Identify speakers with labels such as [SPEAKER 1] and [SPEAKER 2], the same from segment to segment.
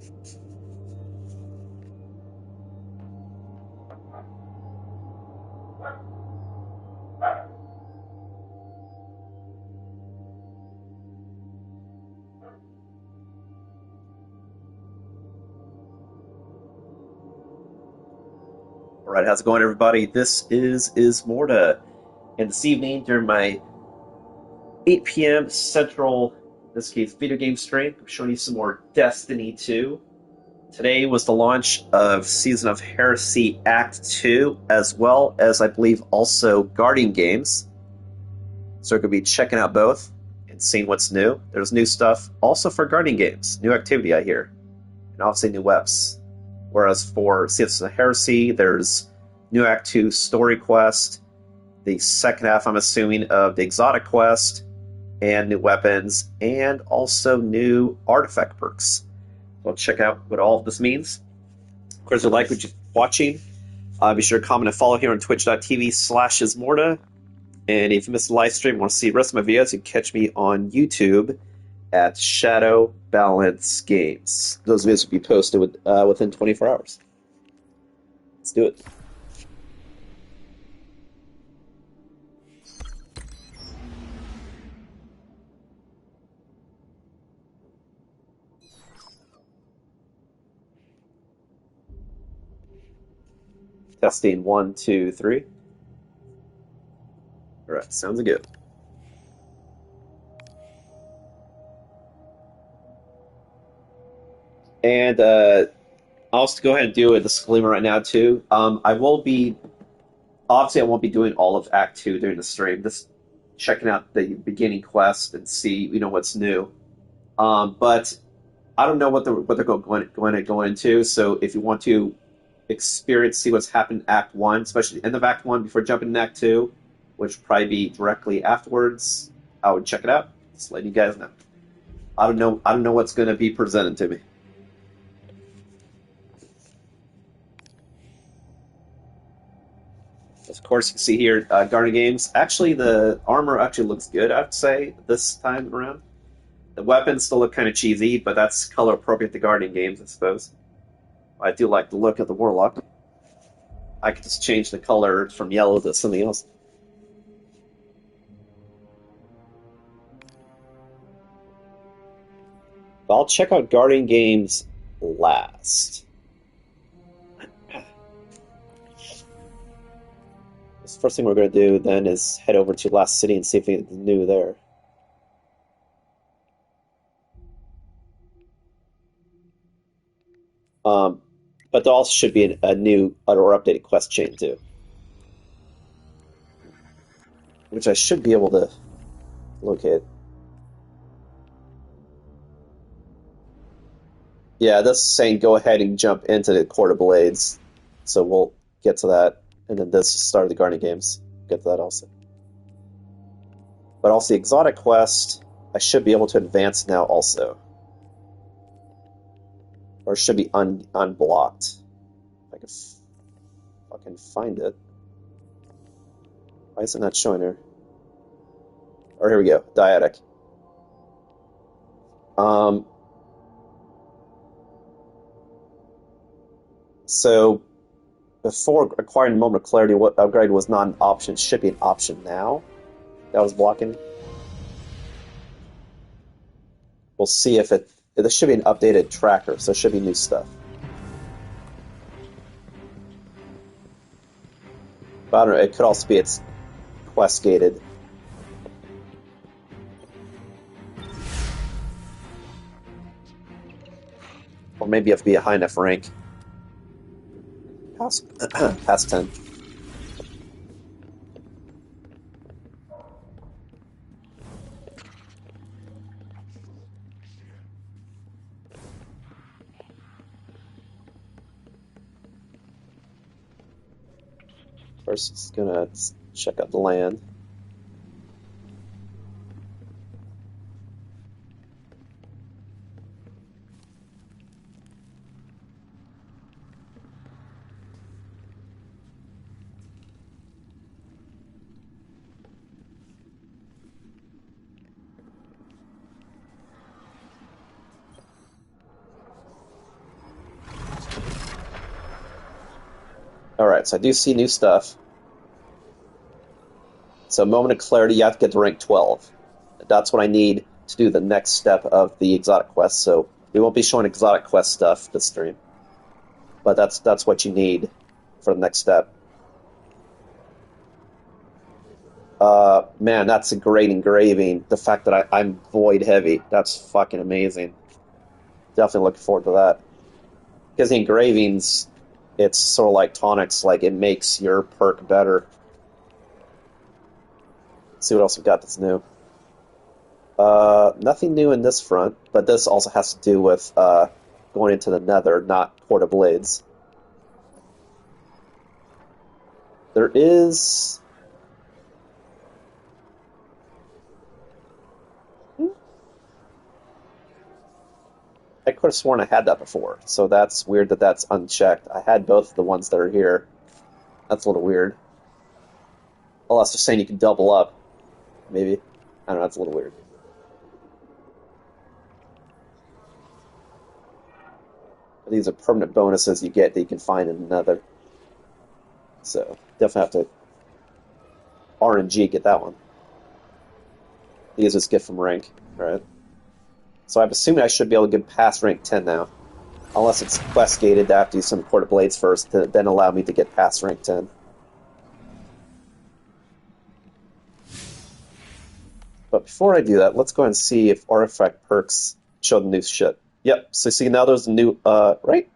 [SPEAKER 1] All right, how's it going, everybody? This is Ismortah, and this evening during my 8 p.m. Central, in this case, video game stream, I'm showing you some more Destiny 2. Today was the launch of Season of Heresy Act 2, as well as, I believe, also Guardian Games. So we're going to be checking out both and seeing what's new. There's new stuff also for Guardian Games, new activity, I hear, and obviously new webs. Whereas for Season of Heresy, there's new Act 2 story quest, the second half, I'm assuming, of the exotic quest, and new weapons, and also new artifact perks. So check out what all of this means. Of course, if you like what you're watching, be sure to comment and follow here on twitch.tv/Ismortah. And if you missed the live stream and want to see the rest of my videos, you can catch me on YouTube at Shadow Balance Games. Those videos will be posted within 24 hours. Let's do it. Testing 1, 2, 3. All right, sounds good. And I'll also go ahead and do a disclaimer right now too. I won't be doing all of Act 2 during the stream. Just checking out the beginning quest and see what's new. But I don't know what they're going to go into. So if you want to see what's happened in Act 1, especially the end of Act 1 before jumping in Act 2, which will probably be directly afterwards, I would check it out. Just letting you guys know. I don't know what's going to be presented to me. Of course, you can see here, Guardian Games. Actually, the armor actually looks good, I have to say, this time around. The weapons still look kind of cheesy, but that's color appropriate to Guardian Games, I suppose. I do like the look of the Warlock. I could just change the color from yellow to something else. But I'll check out Guardian Games last. The first thing we're going to do then is head over to Last City and see if anything's new there. But there also should be a new or updated quest chain too, which I should be able to locate. Yeah, that's saying go ahead and jump into the Court of Blades, so we'll get to that, and then this start the Guardian Games. Get to that also. But also the exotic quest, I should be able to advance now also. Or it should be unblocked. If I can find it. Why is it not showing her? Or here we go, Dyadic. So before acquiring a moment of clarity, what upgrade was not an option should be an option now. That was blocking. We'll see if there should be an updated tracker, so it should be new stuff. But I don't know, it could also be it's quest gated. Or maybe you have to be a high enough rank. Past 10. First, it's gonna check out the land. Alright, so I do see new stuff. So Moment of Clarity, you have to get to rank 12. That's what I need to do the next step of the exotic quest, so we won't be showing exotic quest stuff this stream. But that's what you need for the next step. Man, that's a great engraving. The fact that I'm void heavy, that's fucking amazing. Definitely looking forward to that. Because the engravings, it's sort of like tonics, like it makes your perk better. Let's see what else we got that's new. Nothing new in this front, but this also has to do with going into the Nether, not Court of Blades. There is... I could have sworn I had that before, so that's weird that that's unchecked. I had both the ones that are here. That's a little weird. Unless they're saying you can double up, maybe. I don't know, that's a little weird. These are permanent bonuses you get that you can find in Nether. So, definitely have to RNG get that one. These just get from rank, right? So I'm assuming I should be able to get past rank 10 now. Unless it's quest gated, I have to do some Court of Blades first to then allow me to get past rank 10. But before I do that, let's go ahead and see if artifact perks show the new shit. Yep, so see now there's a new, right?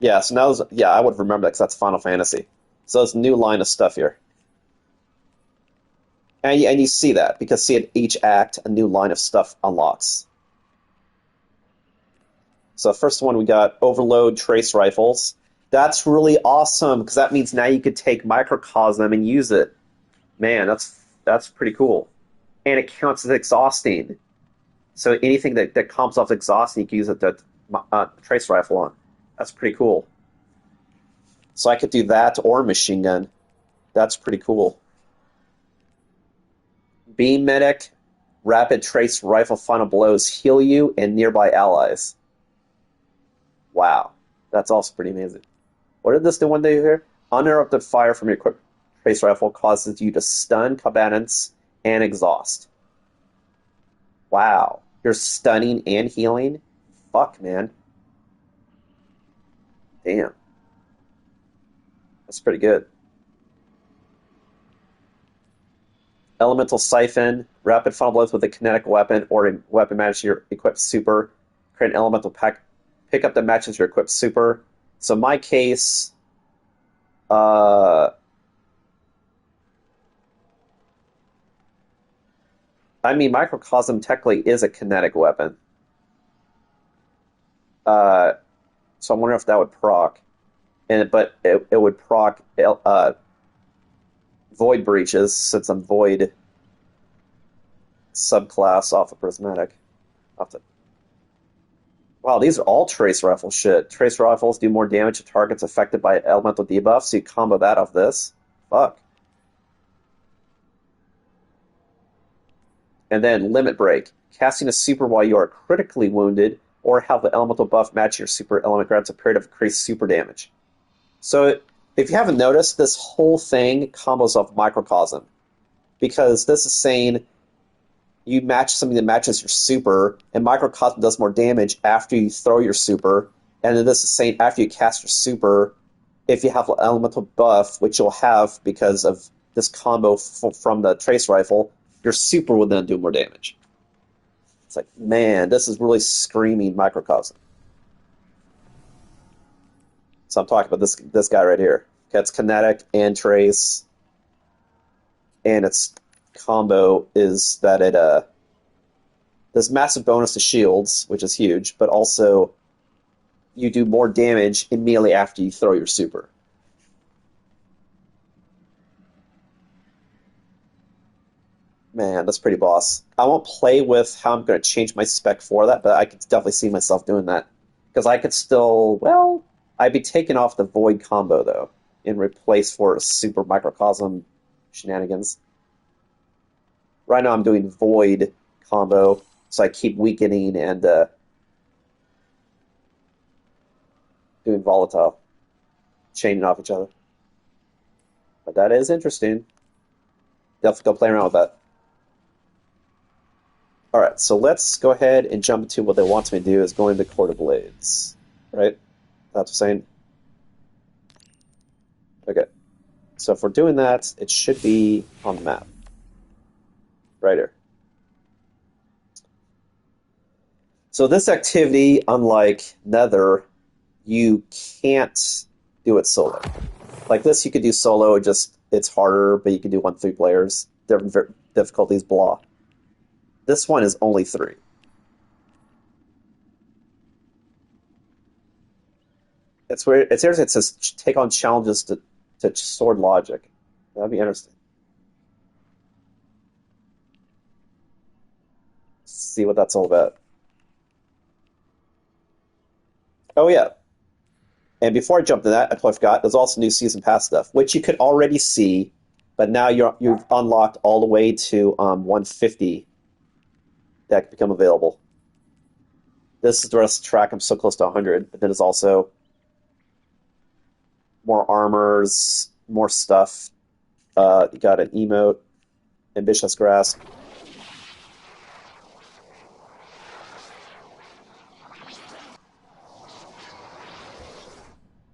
[SPEAKER 1] Yeah, so now there's, yeah, I would remember that because that's Final Fantasy. So there's a new line of stuff here. And you see that, because see at each act, a new line of stuff unlocks. So the first one we got Overload Trace Rifles. That's really awesome, because that means now you could take Microcosm and use it. Man, that's pretty cool. And it counts as exhausting. So anything that comes off exhausting, you can use it to Trace Rifle on. That's pretty cool. So I could do that or Machine Gun. That's pretty cool. Beam Medic, Rapid Trace Rifle Final Blows heal you and nearby allies. Wow. That's also pretty amazing. What did this do one day here? Uninterrupted fire from your equipped Trace Rifle causes you to stun combatants and exhaust. Wow. You're stunning and healing? Fuck, man. Damn. That's pretty good. Elemental Siphon, rapid final blows with a kinetic weapon or a weapon match your equipped super. Create an elemental pack. Pick up the matches your equipped super. So in my case, I mean, Microcosm technically is a kinetic weapon. So I'm wondering if that would proc. But it would proc Void Breaches, since I'm Void subclass off of Prismatic. Wow, these are all Trace Rifle shit. Trace Rifles do more damage to targets affected by elemental debuffs, so you combo that off this. Fuck. And then Limit Break. Casting a super while you are critically wounded or have the elemental buff match your super element grants a period of increased super damage. So if you haven't noticed, this whole thing combos off Microcosm. Because this is saying you match something that matches your super, and Microcosm does more damage after you throw your super, and then this is saying after you cast your super, if you have an elemental buff, which you'll have because of this combo from the Trace Rifle, your super will then do more damage. It's like, man, this is really screaming Microcosm. So I'm talking about this guy right here. It's kinetic and trace, and its combo is that it there's massive bonus to shields, which is huge, but also you do more damage immediately after you throw your super. Man, that's pretty boss. I won't play with how I'm going to change my spec for that, but I could definitely see myself doing that. Because I could still, well, I'd be taking off the Void combo, though, and replace for a Super Microcosm shenanigans. Right now I'm doing Void combo, so I keep weakening and doing Volatile. chaining off each other. But that is interesting. Definitely go play around with that. All right, so let's go ahead and jump into what they want me to do is go into Court of Blades. Right? That's what I'm saying. Okay. So if we're doing that, it should be on the map. Right here. So this activity, unlike Nether, you can't do it solo. Like this, you could do solo, just it's harder, but you can do 1-3 players. Different difficulties, blah. This one is only 3. It's weird. It's interesting. It says take on challenges to sword logic. That'd be interesting. See what that's all about. Oh yeah. And before I jump to that, I totally forgot. There's also new season pass stuff, which you could already see, but now you've unlocked all the way to 150 that can become available. This is the rest of the track. I'm so close to 100, but then there's also more armors, more stuff. You got an emote, ambitious grasp.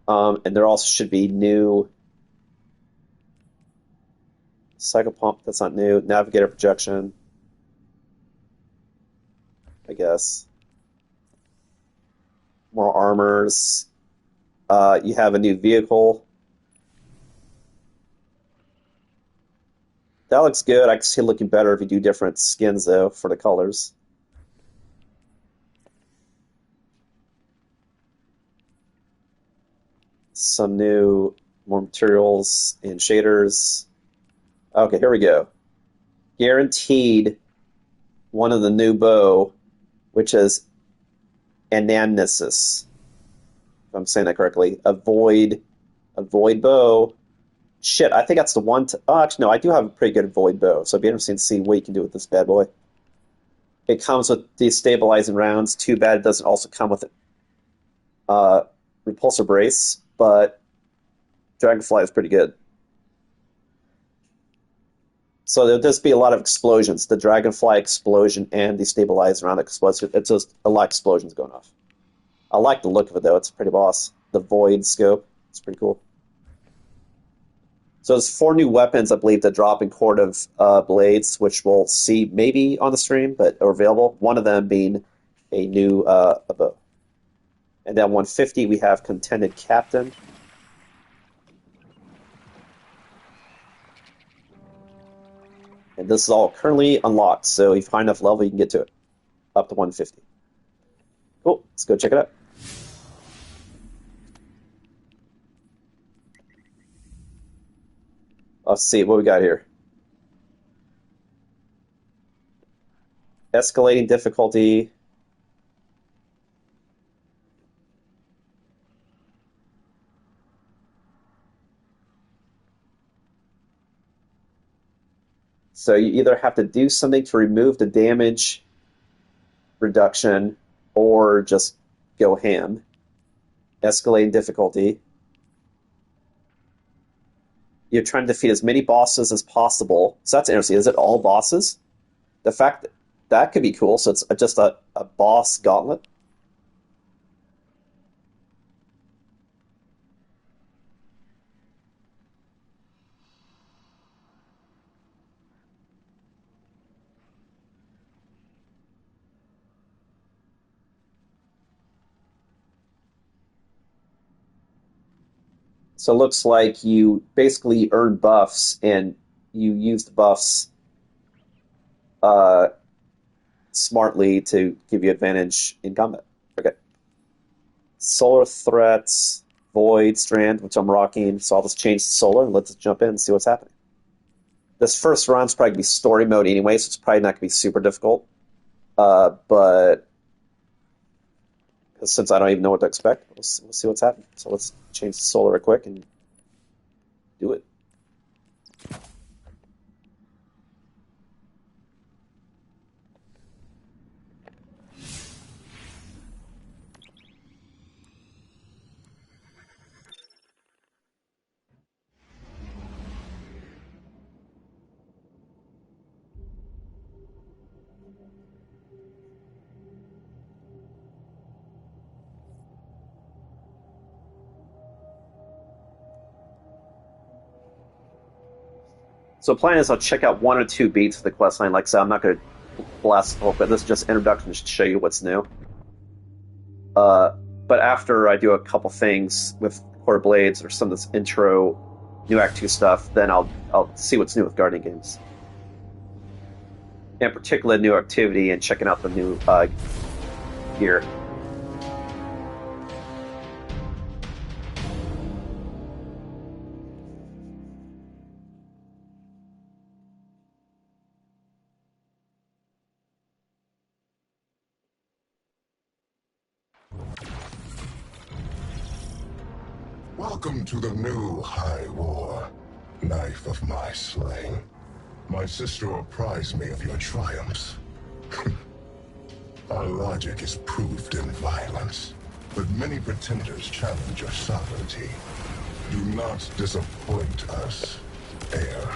[SPEAKER 1] And there also should be new cycle pump. That's not new. Navigator projection, I guess. More armors. You have a new vehicle. That looks good. I can see it looking better if you do different skins, though, for the colors. Some new, more materials and shaders. Okay, here we go. Guaranteed one of the new bow, which is Anamnesis. If I'm saying that correctly. A void bow. Shit, I think that's the one. Oh, actually, no, I do have a pretty good void bow, so it'd be interesting to see what you can do with this bad boy. It comes with destabilizing rounds. Too bad it doesn't also come with repulsor brace, but Dragonfly is pretty good. So there'll just be a lot of explosions. The Dragonfly explosion and destabilizing round explosion. It's just a lot of explosions going off. I like the look of it, though. It's pretty boss. The void scope. It's pretty cool. So there's 4 new weapons, I believe, that drop in Court of Blades, which we'll see maybe on the stream, but are available. One of them being a new a bow. And then 150, we have Contented Captain. And this is all currently unlocked, so if you find enough level, you can get to it. Up to 150. Cool, let's go check it out. Let's see what we got here. Escalating difficulty. So you either have to do something to remove the damage reduction or just go ham. Escalating difficulty. You're trying to defeat as many bosses as possible. So that's interesting. Is it all bosses? The fact that could be cool. So it's just a boss gauntlet. So it looks like you basically earn buffs and you use the buffs uh, smartly to give you advantage in combat. Okay. Solar threats, Void, Strand, which I'm rocking. So I'll just change to Solar and let's jump in and see what's happening. This first round's probably going to be story mode anyway, so it's probably not going to be super difficult. But since I don't even know what to expect, we'll see what's happening. So let's change to Solar real quick and do it. So the plan is I'll check out 1 or 2 beats of the quest line. Like I said, I'm not going to blast the whole, but this is just introduction to show you what's new. But after I do a couple things with Core Blades or some of this intro new Act 2 stuff, then I'll see what's new with Guardian games. In particular, new activity and checking out the new gear.
[SPEAKER 2] Welcome to the new High War, knife of my slaying. My sister apprised me of your triumphs. Our logic is proved in violence, but many pretenders challenge your sovereignty. Do not disappoint us, heir.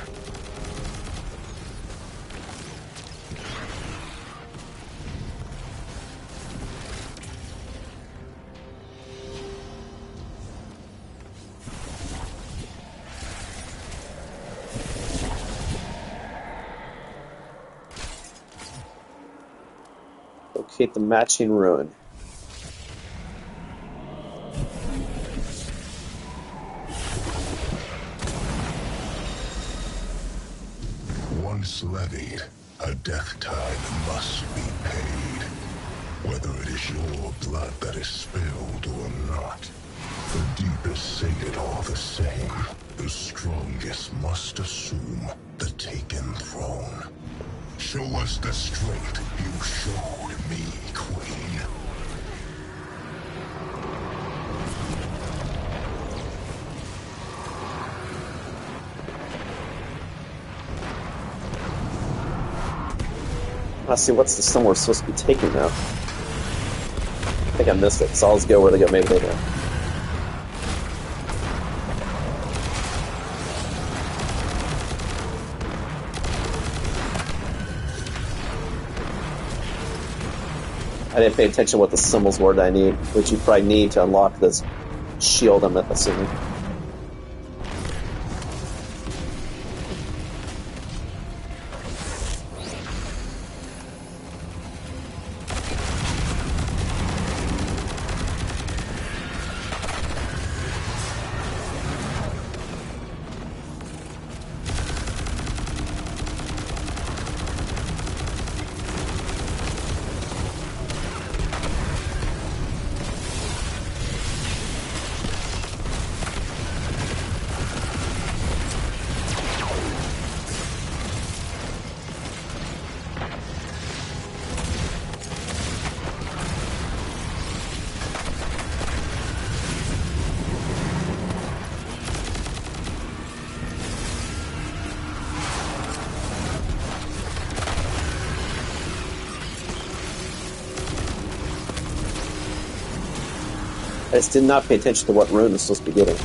[SPEAKER 1] Locate the matching ruin.
[SPEAKER 2] Once levied, a death tithe must be paid. Whether it is your blood that is spilled or not, the deepest say it all the same. The strongest must assume the taken throne. Show us the strength you showed me, Queen.
[SPEAKER 1] Let's see, what's the stone we're supposed to be taking now? I think I missed it, so I'll just go where they go. Maybe they go. I didn't pay attention to what the symbols were that I need, which you probably need to unlock this shield, I'm assuming. I just did not pay attention to what rune is supposed to be getting.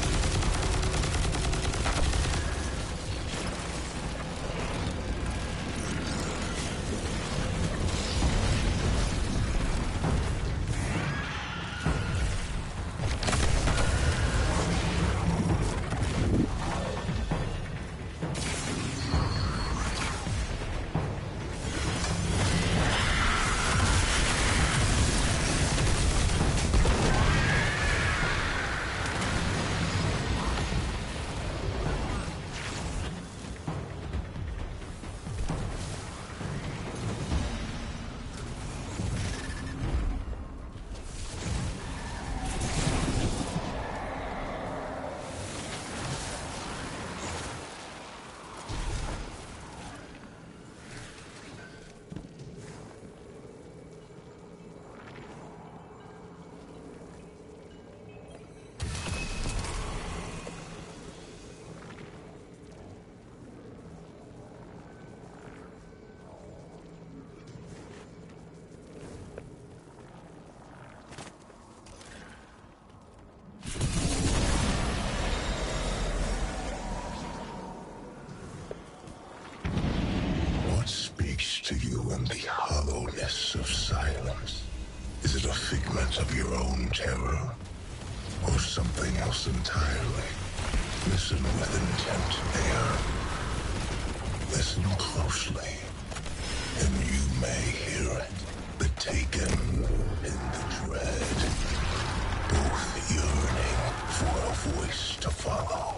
[SPEAKER 2] To you in the hollowness of silence? Is it a figment of your own terror? Or something else entirely? Listen with intent, Listen closely, and you may hear it. The taken and the dread, both yearning for a voice to follow.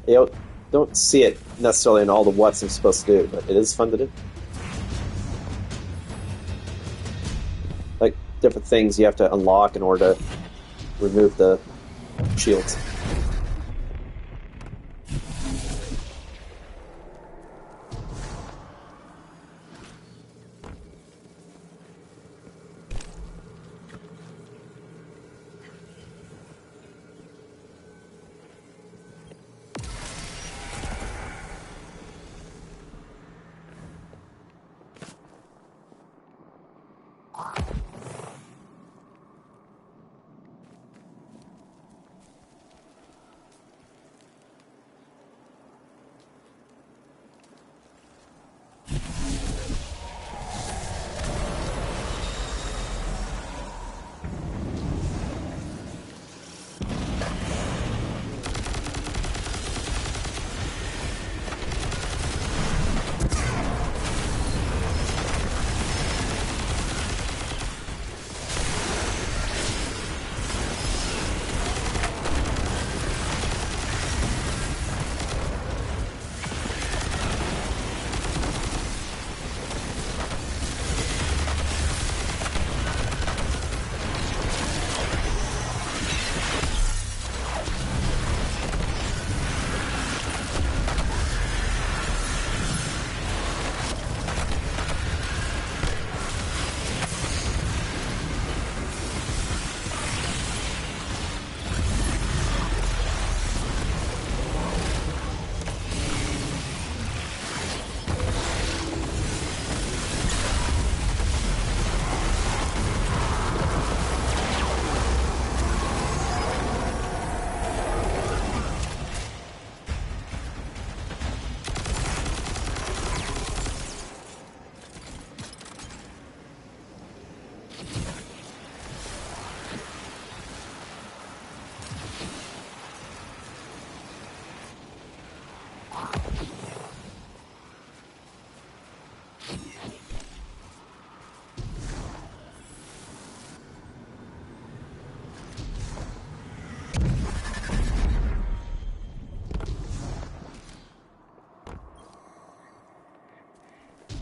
[SPEAKER 1] You don't see it necessarily in all the what's I'm supposed to do, but it is fun to do. Like, different things you have to unlock in order to remove the shields.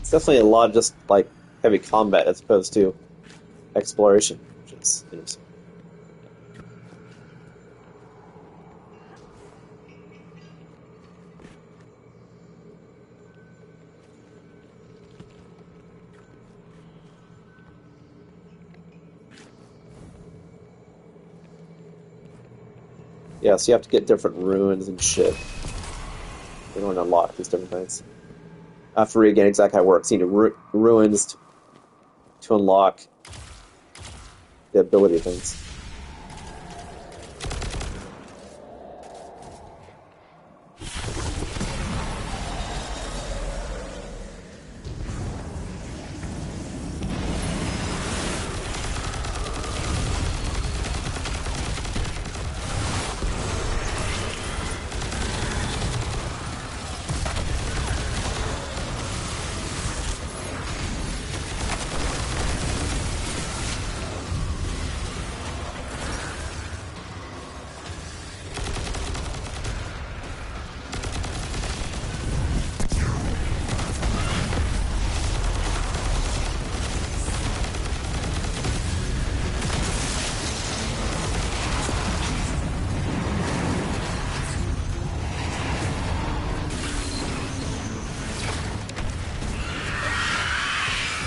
[SPEAKER 1] It's definitely a lot of just like heavy combat as opposed to exploration, which is interesting. Yeah, so you have to get different ruins and shit in order to unlock these different things. I forget again exactly how it works. You need ruins to unlock the ability things.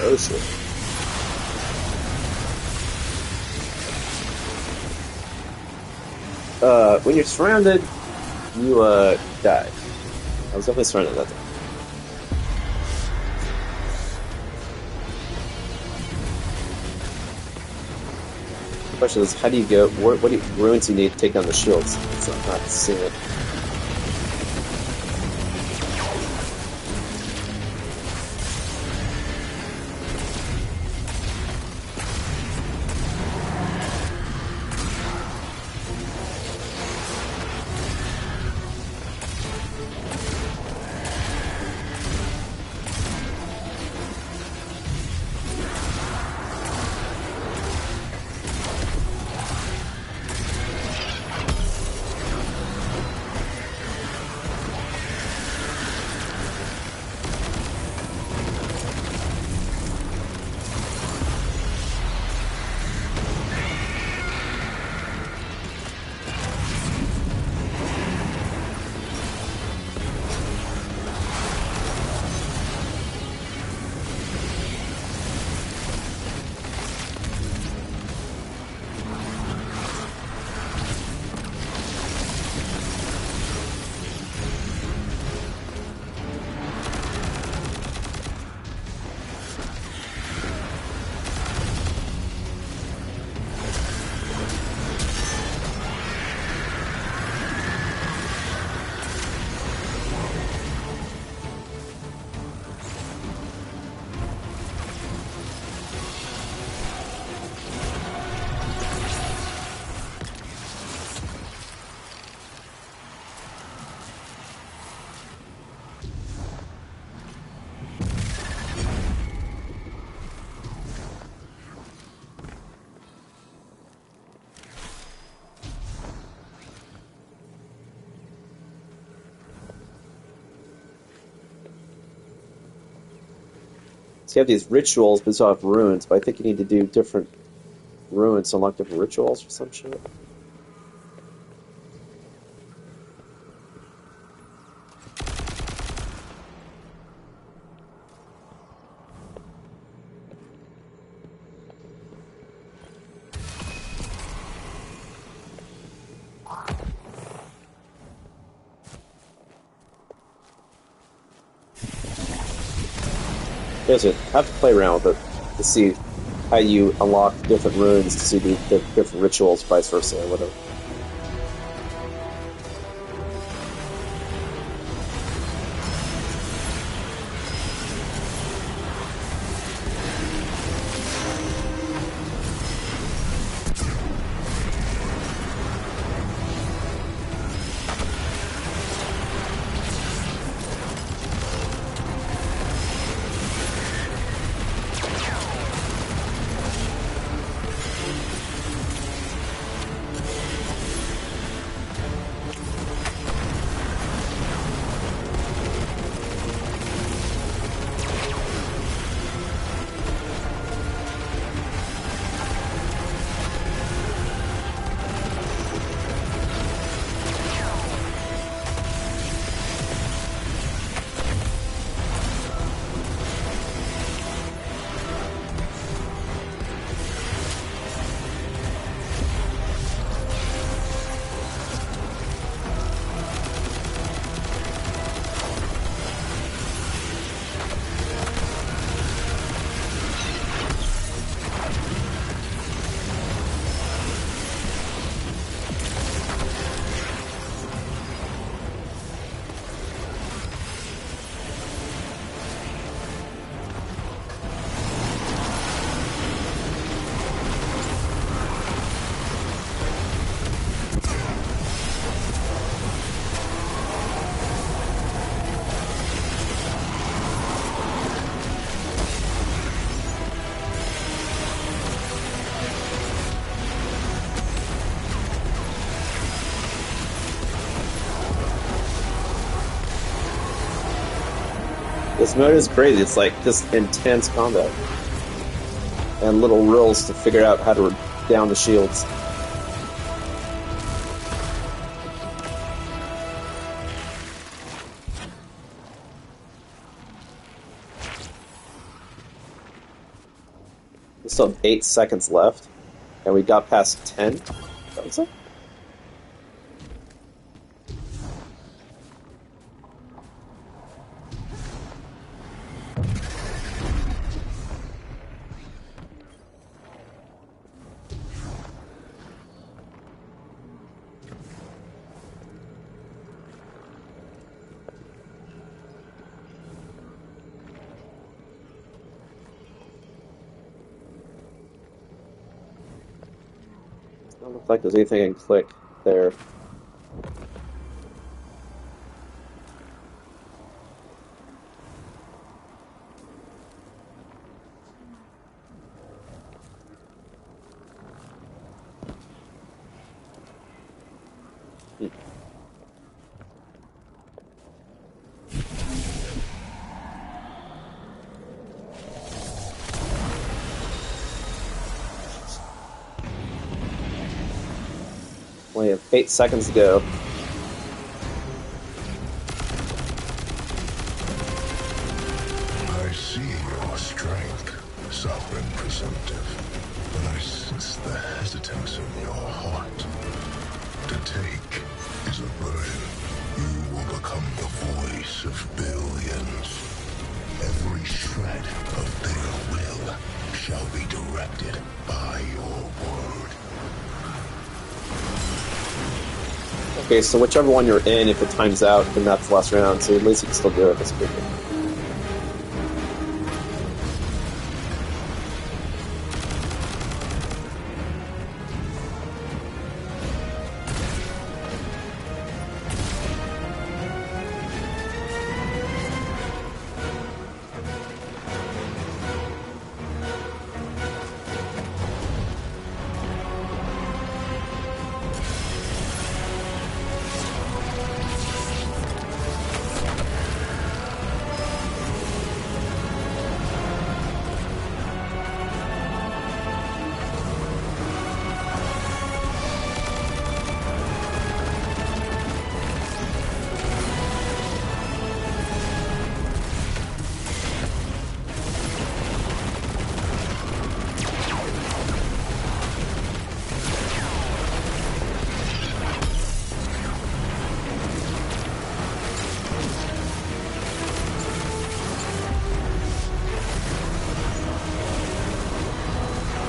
[SPEAKER 1] Oh shit. When you're surrounded, you die. I was definitely surrounded that time. The question is, how do you go? What ruins do you need to take down the shields? So I'm not seeing it. So you have these rituals based off ruins, but I think you need to do different ruins to unlock different rituals or some shit. Yes, you have to play around with it to see how you unlock different runes to see the different rituals, vice versa, or whatever. This mode is crazy. It's like just intense combat. And little rules to figure out how to down the shields. We still have 8 seconds left. And we got past 10. That was it? Doesn't look like there's anything I can click there. We have 8 seconds to go.
[SPEAKER 2] I see your strength, sovereign presumptive, but I sense the hesitance in your heart. To take is a burden. You will become the voice of billions. Every shred of their will shall be directed by your word.
[SPEAKER 1] Okay, so whichever one you're in, if it times out, then that's the last round, so at least you can still do it. That's pretty good.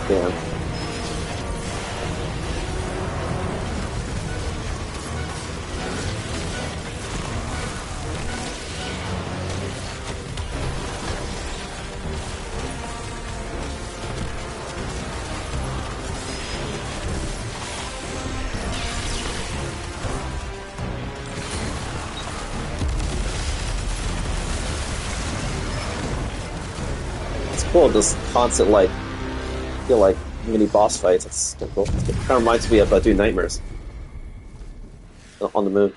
[SPEAKER 1] Yeah. It's cool, just constant, like, feel like mini boss fights. That's kind of cool. It kind of reminds me of doing Nightmares on the moon.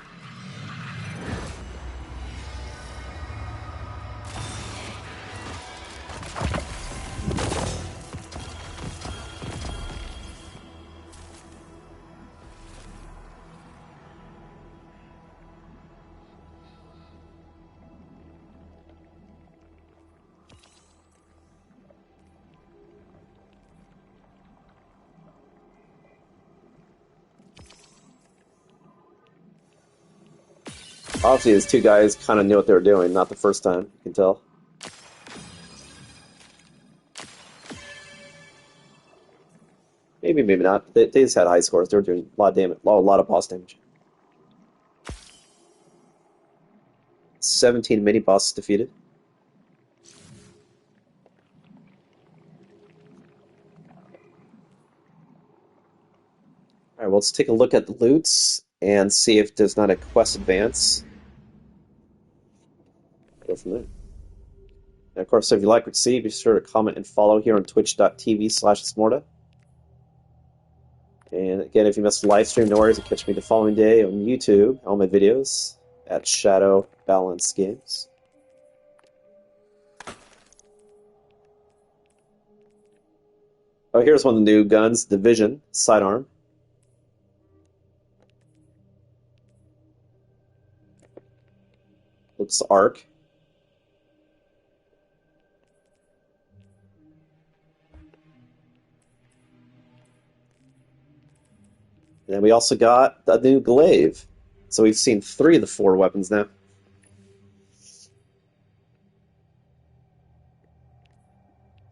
[SPEAKER 1] Obviously, these two guys kind of knew what they were doing, not the first time, you can tell. Maybe, maybe not. They just had high scores. They were doing a lot of damage, a lot of boss damage. 17 mini bosses defeated. Alright, well, let's take a look at the loots and see if there's not a quest advance. Go from there. And of course, if you like what you see, be sure to comment and follow here on twitch.tv/Ismortah. And again, if you missed the live stream, no worries, you catch me the following day on YouTube, all my videos at Shadow Balance Games. Oh, here's one of the new guns, Division, sidearm. Looks arc. And then we also got the new glaive. So we've seen 3 of the 4 weapons now.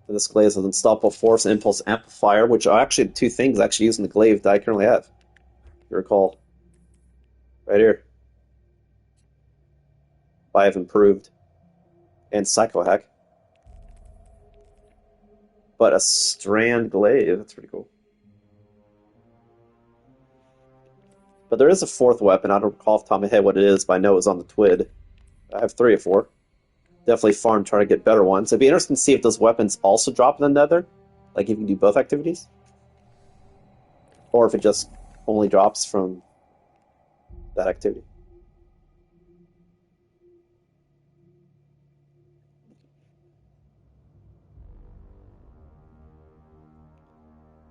[SPEAKER 1] And this glaive has unstoppable force and impulse amplifier, which are actually 2 things actually using the glaive that I currently have. If you recall. Right here. I have improved. And psycho hack. But a strand glaive, that's pretty cool. But there is a 4th weapon. I don't recall off the top of my head what it is, but I know it was on the TWID. I have 3 or 4. Definitely farm, try to get better ones. It'd be interesting to see if those weapons also drop in the nether. Like if you can do both activities. Or if it just only drops from that activity.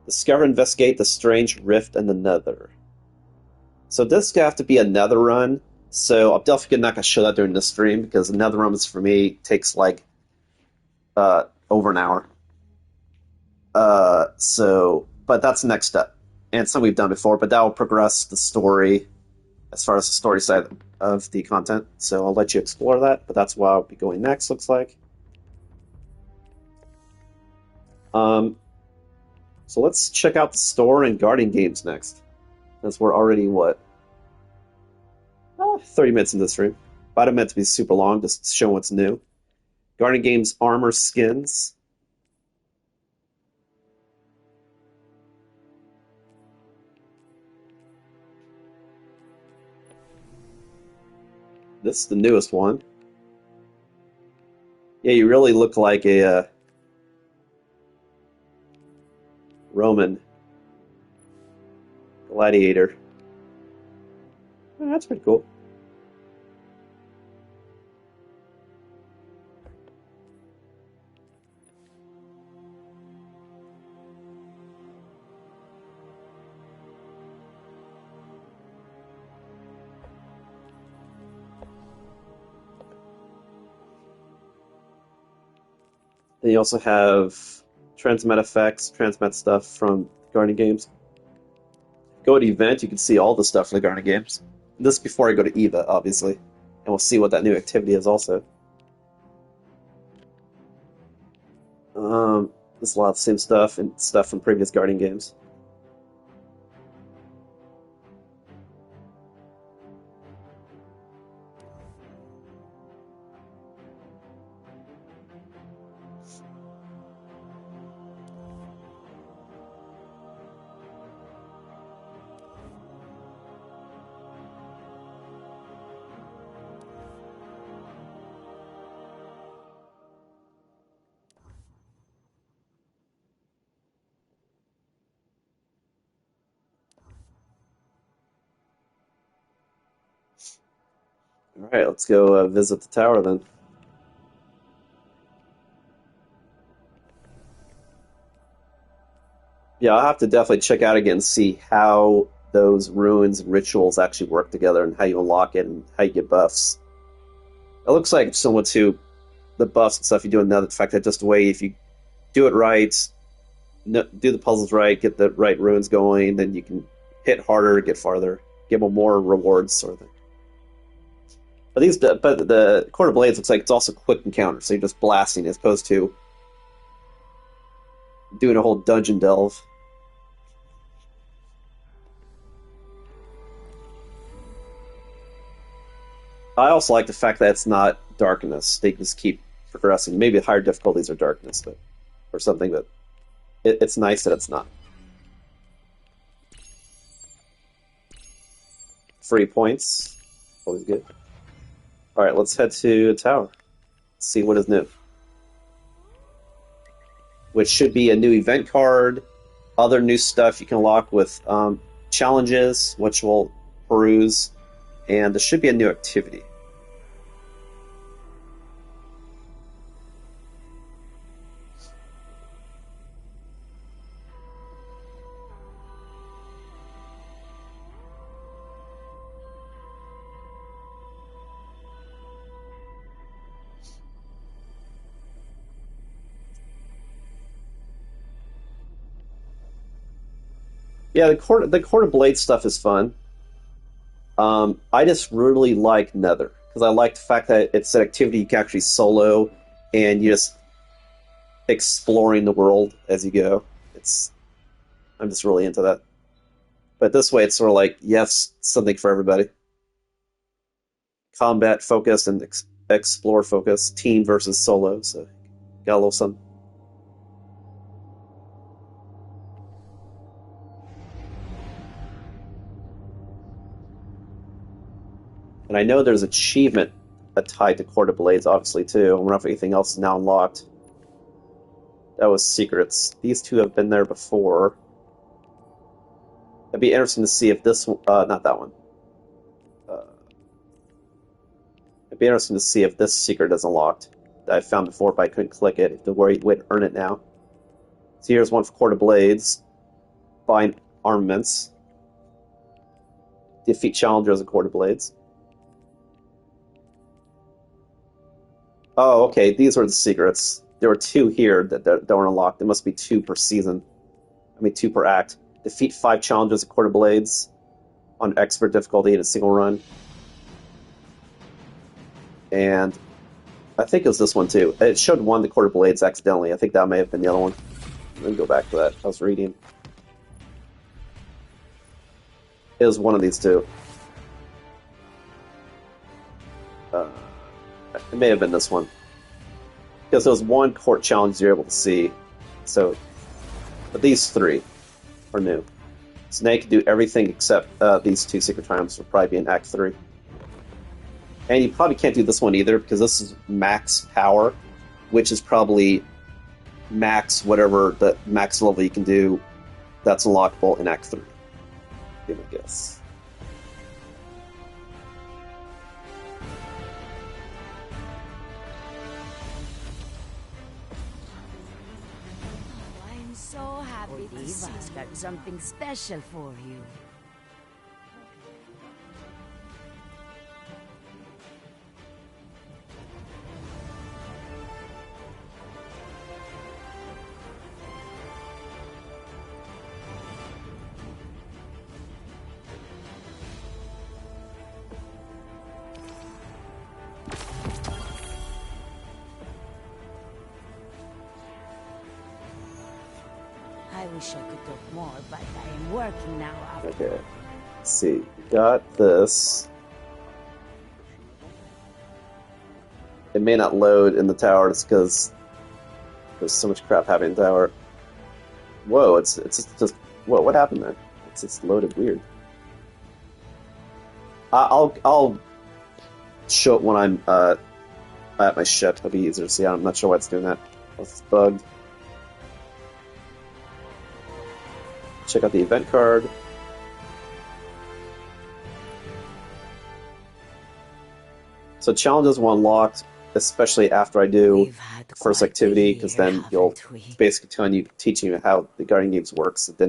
[SPEAKER 1] Discover, investigate the strange rift in the nether. So this is going to have to be a nether run. So I'm definitely not going to show that during this stream because the nether runs for me takes like over an hour. But that's the next step. And something we've done before, but that will progress the story as far as the story side of the content. So I'll let you explore that, but that's where I'll be going next, looks like. So let's check out the store and Guardian Games next. Since we're already, 30 minutes into the stream. But I don't meant to be super long, just show what's new. Guardian Games armor skins. This is the newest one. Yeah, you really look like a Roman gladiator. Oh, that's pretty cool. Then you also have transmat effects, transmat stuff from Guardian Games. Go to event, you can see all the stuff from the Guardian Games. This before I go to EVA, obviously. And we'll see what that new activity is also. There's a lot of the same stuff and stuff from previous Guardian games. Alright, let's go visit the tower then. Yeah, I'll have to definitely check out again and see how those ruins and rituals actually work together and how you unlock it and how you get buffs. It looks like similar to the buffs and stuff you do in the fact that just the way if you do it right, do the puzzles right, get the right ruins going, then you can hit harder, get farther, get more rewards, sort of thing. But the Court of Blades looks like it's also quick encounter, so you're just blasting as opposed to doing a whole dungeon delve. I also like the fact that it's not darkness. They just keep progressing. Maybe higher difficulties are darkness, but or something. But it's nice that it's not. Free points, always good. All right, let's head to the tower. See what is new. Which should be a new event card, other new stuff you can unlock with challenges, which we'll peruse, and there should be a new activity. Yeah, the Court of Blades stuff is fun. I just really like Nether because I like the fact that it's an activity you can actually solo, and you just exploring the world as you go. I'm just really into that. But this way, it's sort of like yes, something for everybody. Combat focused and explore focused, team versus solo. So got a little something. And I know there's achievement tied to Court of Blades, obviously, too. I wonder if anything else is now unlocked. That was secrets. These two have been there before. It'd be interesting to see if this not that one. It'd be interesting to see if this secret is unlocked that I found before, but I couldn't click it. The way to earn it now. So here's one for Court of Blades. Find armaments. Defeat challengers of Court of Blades. Oh, okay. These are the secrets. There were two here that weren't unlocked. There must be two per season. I mean, two per act. Defeat 5 challenges at Court of Blades on expert difficulty in a single run. And I think it was this one too. It showed one the Court of Blades accidentally. I think that may have been the other one. Let me go back to that. I was reading. It was one of these two. It may have been this one. Because there was one court challenge you're able to see. So, but these three are new. So now you can do everything except these two secret times will probably be in Act 3. And you probably can't do this one either because this is max power, which is probably max whatever the max level you can do that's unlockable in Act 3. I guess.
[SPEAKER 3] I'm so happy to see Eva's got something special for you. I wish I could talk more, but I am working now.
[SPEAKER 1] Okay. Let's see. Got this. It may not load in the tower just because there's so much crap happening in the tower. Whoa, it's just whoa, what happened there? It's just loaded weird. I'll show it when I'm at my ship. It'll be easier to see. I'm not sure why it's doing that. It's bugged. Check out the event card. So challenges will unlock, especially after I do first activity, because then you'll basically teaching you how the Guardian games works. Then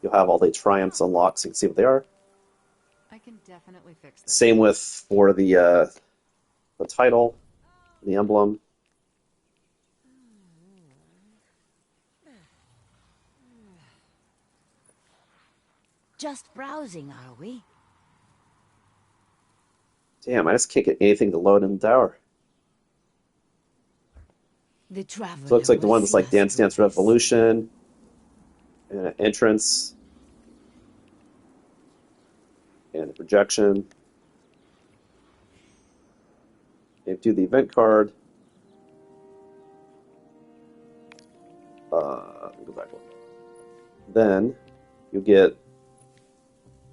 [SPEAKER 1] you'll have all the triumphs unlocked, so you can see what they are.
[SPEAKER 4] I can definitely fix this.
[SPEAKER 1] Same with for the title, the emblem.
[SPEAKER 3] Just browsing, are we?
[SPEAKER 1] Damn, I just can't get anything to load in the tower.
[SPEAKER 3] The traveler
[SPEAKER 1] So it looks like the one that's like
[SPEAKER 3] was
[SPEAKER 1] Dance Dance
[SPEAKER 3] illustrious.
[SPEAKER 1] Revolution, and an entrance, and a projection. You do the event card. Let me go back one. Then you get.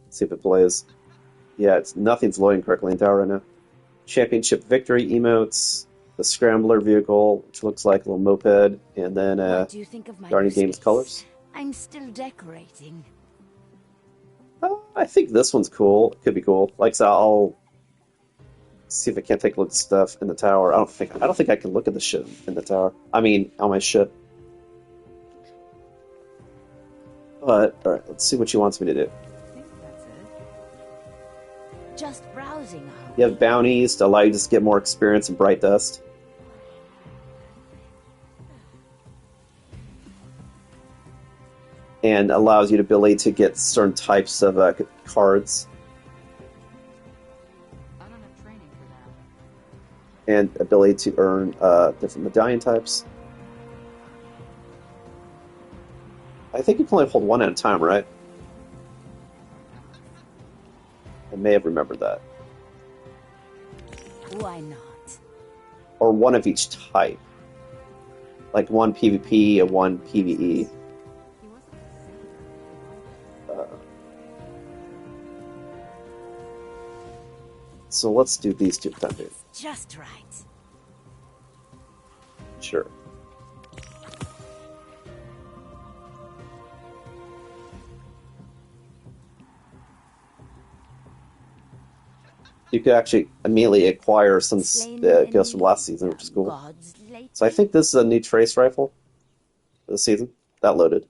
[SPEAKER 1] Let's see if it plays. Yeah, nothing's loading correctly in tower right now. Championship victory emotes, the scrambler vehicle, which looks like a little moped, and then
[SPEAKER 3] What do you think of my
[SPEAKER 1] Guardian
[SPEAKER 3] new
[SPEAKER 1] Games
[SPEAKER 3] space?
[SPEAKER 1] colors.
[SPEAKER 3] I'm still decorating.
[SPEAKER 1] I think this one's cool. It could be cool. Like, so I'll see if I can't take a look at stuff in the tower. I don't think I can look at the ship in the tower. I mean, on my ship. But all right, let's see what she wants me to do.
[SPEAKER 4] I think that's it.
[SPEAKER 3] Just browsing, are
[SPEAKER 1] You have bounties to allow you to just get more experience in Bright Dust. and allows you the ability to get certain types of cards.
[SPEAKER 4] I don't have training for that.
[SPEAKER 1] And ability to earn different medallion types. I think you can only hold one at a time, right? I may have remembered that.
[SPEAKER 3] Why not?
[SPEAKER 1] Or one of each type. Like one PvP and one PvE.
[SPEAKER 4] He wasn't saying
[SPEAKER 1] So let's do these two for time being.
[SPEAKER 3] Just right.
[SPEAKER 1] Sure. You could actually immediately acquire some gifts from last season, which is cool. So I think this is a new trace rifle for this season. That loaded.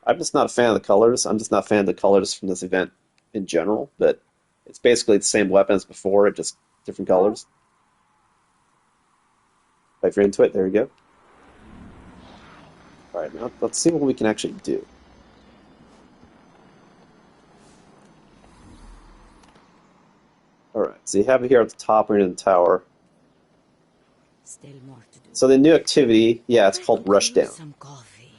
[SPEAKER 1] I'm just not a fan of the colors. I'm just not a fan of the colors from this event in general, but it's basically the same weapon as before, just different colors. If you're into it, there you go. Alright, now let's see what we can actually do. Alright, so you have it here at the top, we're in the tower.
[SPEAKER 3] Still more to do.
[SPEAKER 1] So the new activity, yeah, it's called Rushdown.
[SPEAKER 3] Some coffee.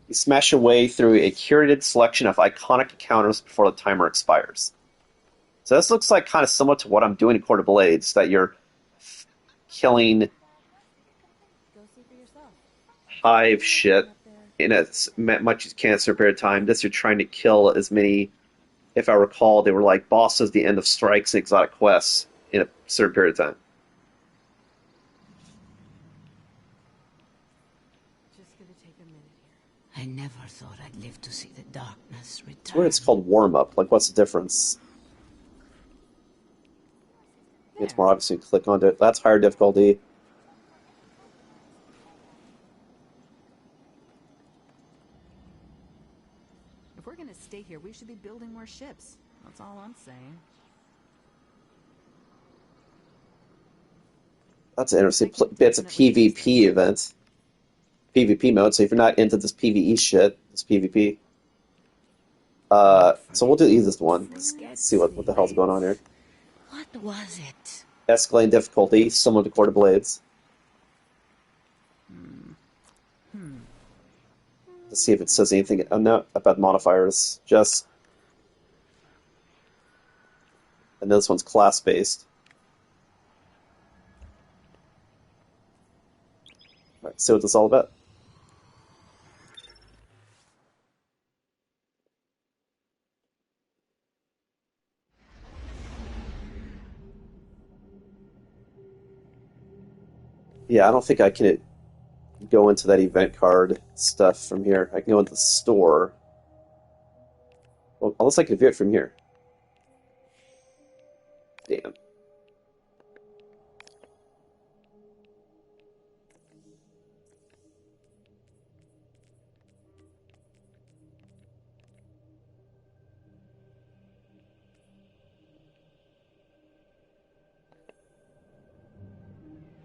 [SPEAKER 1] You smash your way through a curated selection of iconic encounters before the timer expires. So this looks like kind of similar to what I'm doing in Court of Blades, that you're killing
[SPEAKER 4] Go see for yourself.
[SPEAKER 1] hive shit in as much as you can in a certain period of time. This you're trying to kill as many, if I recall, they were like bosses at the end of strikes and exotic quests in a certain period of time.
[SPEAKER 4] Just gonna take a minute here.
[SPEAKER 3] I never thought I'd live to see the darkness return.
[SPEAKER 1] It's weird it's called warm-up. Like, what's the difference? It's more obvious you click onto it. That's higher difficulty.
[SPEAKER 4] If we're gonna stay here, we should be building more ships. That's all I'm saying.
[SPEAKER 1] That's an interesting bits of PvP event. PvP mode, so if you're not into this PvE shit, this PvP. So we'll do the easiest one. Let's see what the hell's going on here.
[SPEAKER 3] What was it?
[SPEAKER 1] Escalating difficulty, similar to Court of Blades. Let's see if it says anything about modifiers. Just. And this one's class-based. Alright, see what this is all about. Yeah, I don't think I can go into that event card stuff from here. I can go into the store. Well, unless I can view it from here. Damn.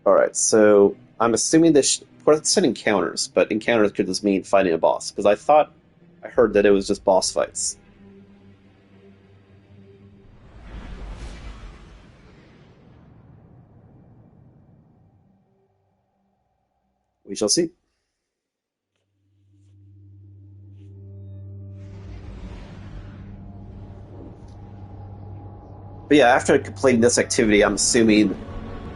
[SPEAKER 1] Alright, so I'm assuming this. Of course, it said encounters, but encounters could just mean fighting a boss. Because I heard that it was just boss fights. We shall see. But yeah, after completing this activity, I'm assuming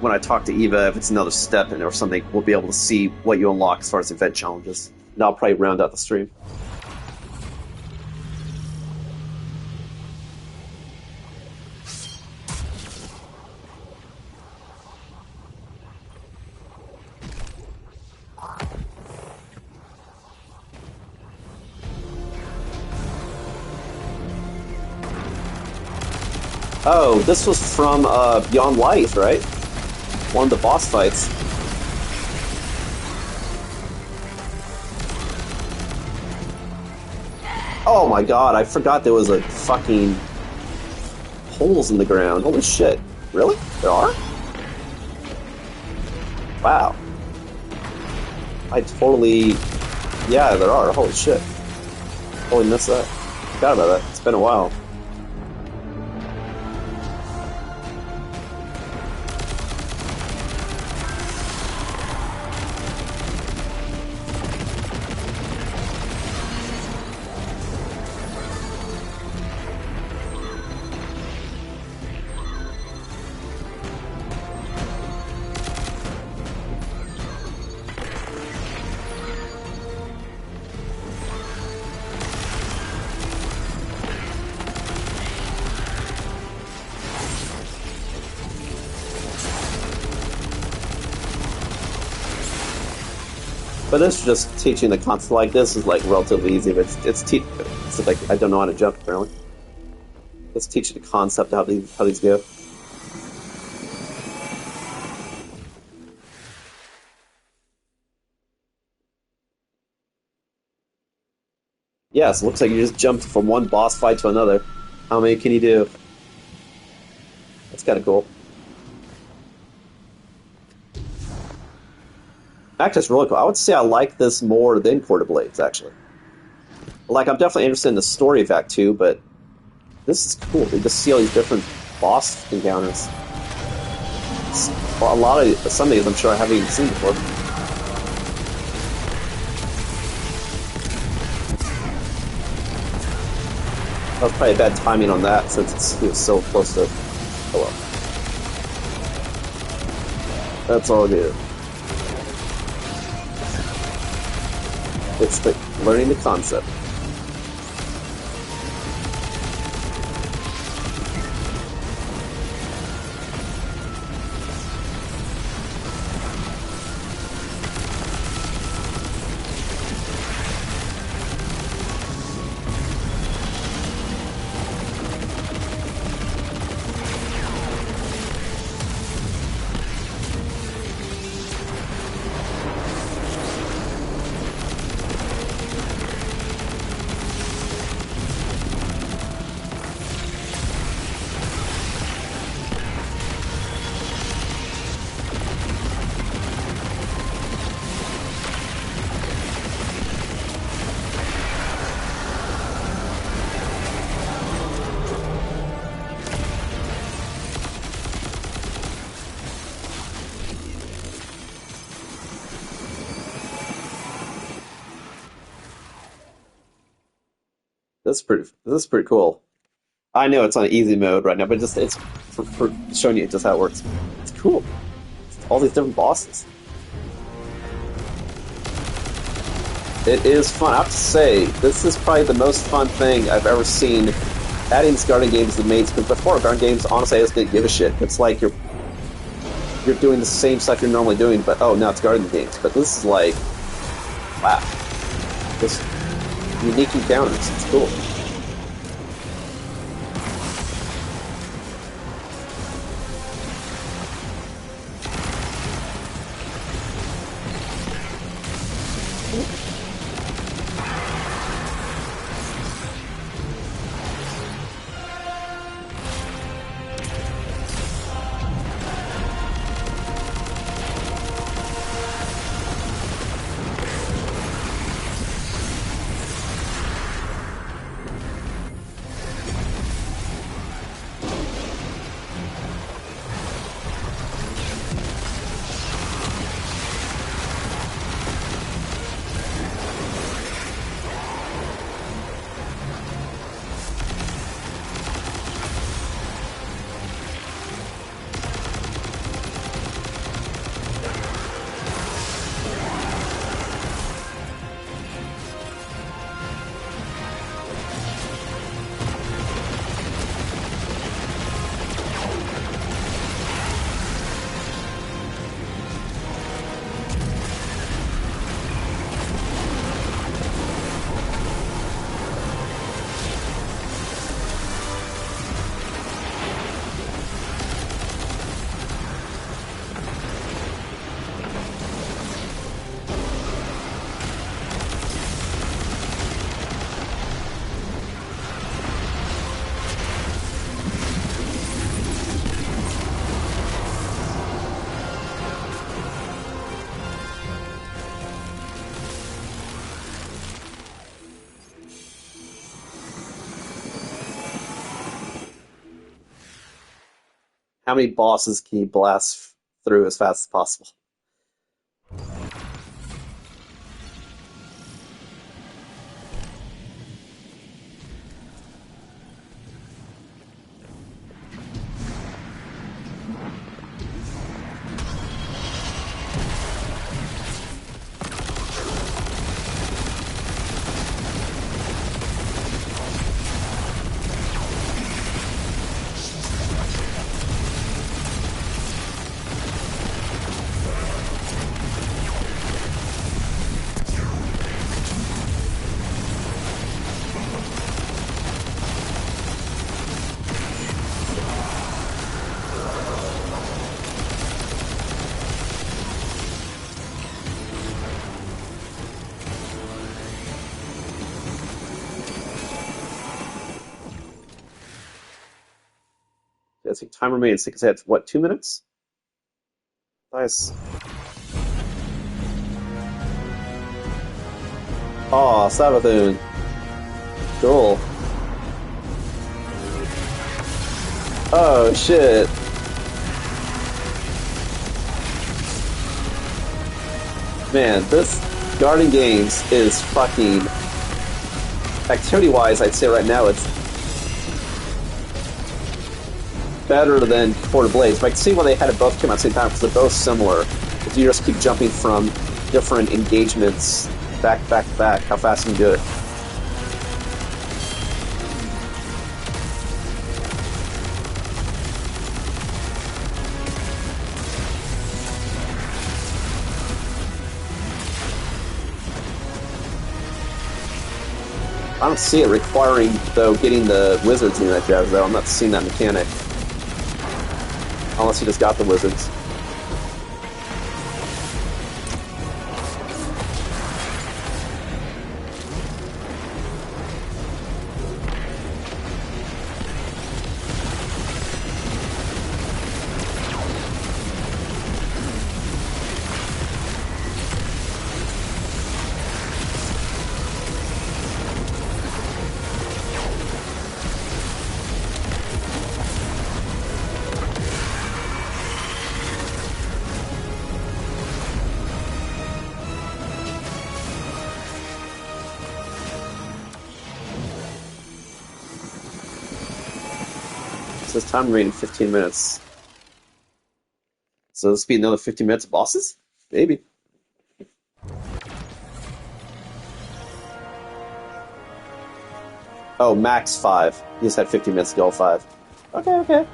[SPEAKER 1] when I talk to Eva, if it's another step in or something, we'll be able to see what you unlock as far as event challenges. And I'll probably round out the stream. Oh, this was from Beyond Light, right? One of the boss fights. Oh my god, I forgot there was a fucking holes in the ground. Holy shit. Really? There are? Wow. I totally... Yeah, there are. Holy shit. Totally missed that. Forgot about that. It's been a while. But this is just teaching the concept. Like this is like relatively easy, but it's like I don't know how to jump apparently. Let's teach the concept of how these go. Yeah, so it looks like you just jumped from one boss fight to another. How many can you do? That's kind of cool. Actually, it's really cool. I would say I like this more than Court of Blades, actually. Like, I'm definitely interested in the story of Act 2, but this is cool. You just see all these different boss encounters. Well, some of these I'm sure I haven't even seen before. That was probably bad timing on that since it was so close to... Oh well. That's all good. It's like learning the concept. This is pretty cool. I know it's on easy mode right now, but just it's for showing you just how it works. It's cool. It's all these different bosses. It is fun. I have to say, this is probably the most fun thing I've ever seen. Adding these garden games to the mains, because before garden games, honestly, I just didn't give a shit. It's like you're doing the same stuff you're normally doing, but oh, now it's garden games. But this is like, wow, just unique encounters. It's cool. How many bosses can you blast through as fast as possible? I think time remains. I think it's at, what, 2 minutes? Nice. Aw, Sabathun. Cool. Oh, shit. Man, this Garden Games is fucking... Activity-wise, I'd say right now it's better than Court of Blades. But I can see why they had it both come out at the same time, because they're both similar. If you just keep jumping from different engagements back to back to back, how fast you can do it. I don't see it requiring, though, getting the wizards in that jazz, though. I'm not seeing that mechanic. Unless you just got the wizards. It says time remaining 15 minutes. So this will be another 15 minutes of bosses? Maybe. Oh, max 5. He just had 15 minutes to go 5. Okay, okay.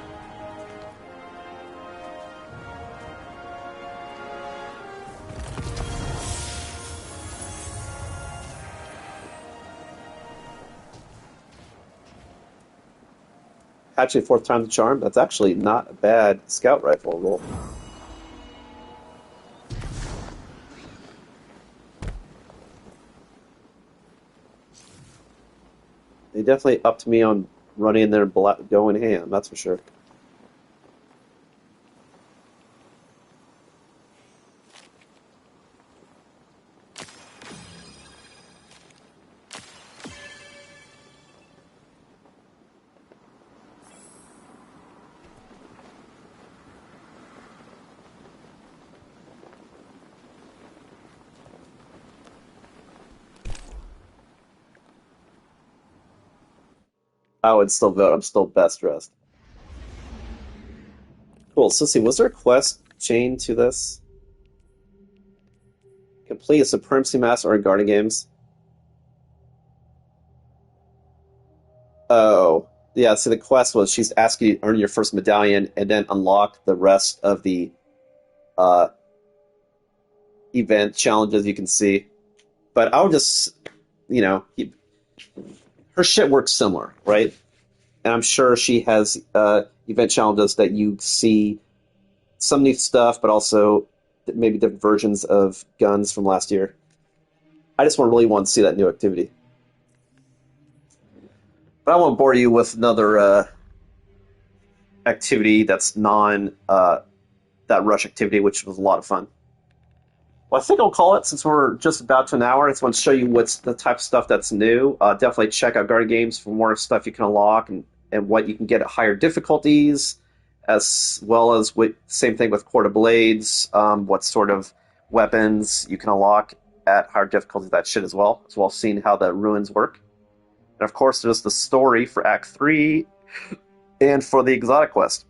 [SPEAKER 1] Actually, fourth time the charm. That's actually not a bad scout rifle roll. They definitely upped me on running in there and going ham, that's for sure. I would still vote. I'm still best dressed. Cool. So let's see. Was there a quest chain to this? Complete a Supremacy Master or Guardian Games? Oh. Yeah, so the quest was she's asking you to earn your first medallion and then unlock the rest of the uh, event challenges you can see. But I would just, her shit works similar, right? And I'm sure she has event challenges that you see some new stuff, but also maybe different versions of guns from last year. I just really want to see that new activity. But I won't bore you with another activity that's that rush activity, which was a lot of fun. Well, I think I'll call it since we're just about to an hour. I just want to show you what's the type of stuff that's new. Definitely check out Guardian Games for more stuff you can unlock and what you can get at higher difficulties, as well as with same thing with Court of Blades, what sort of weapons you can unlock at higher difficulties, that shit as well as seeing how the ruins work. And of course, there's the story for Act 3 and for the Exotic Quest.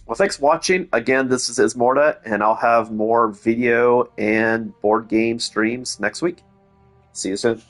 [SPEAKER 1] Well, thanks for watching. Again, this is Ismortah, and I'll have more video and board game streams next week. See you soon.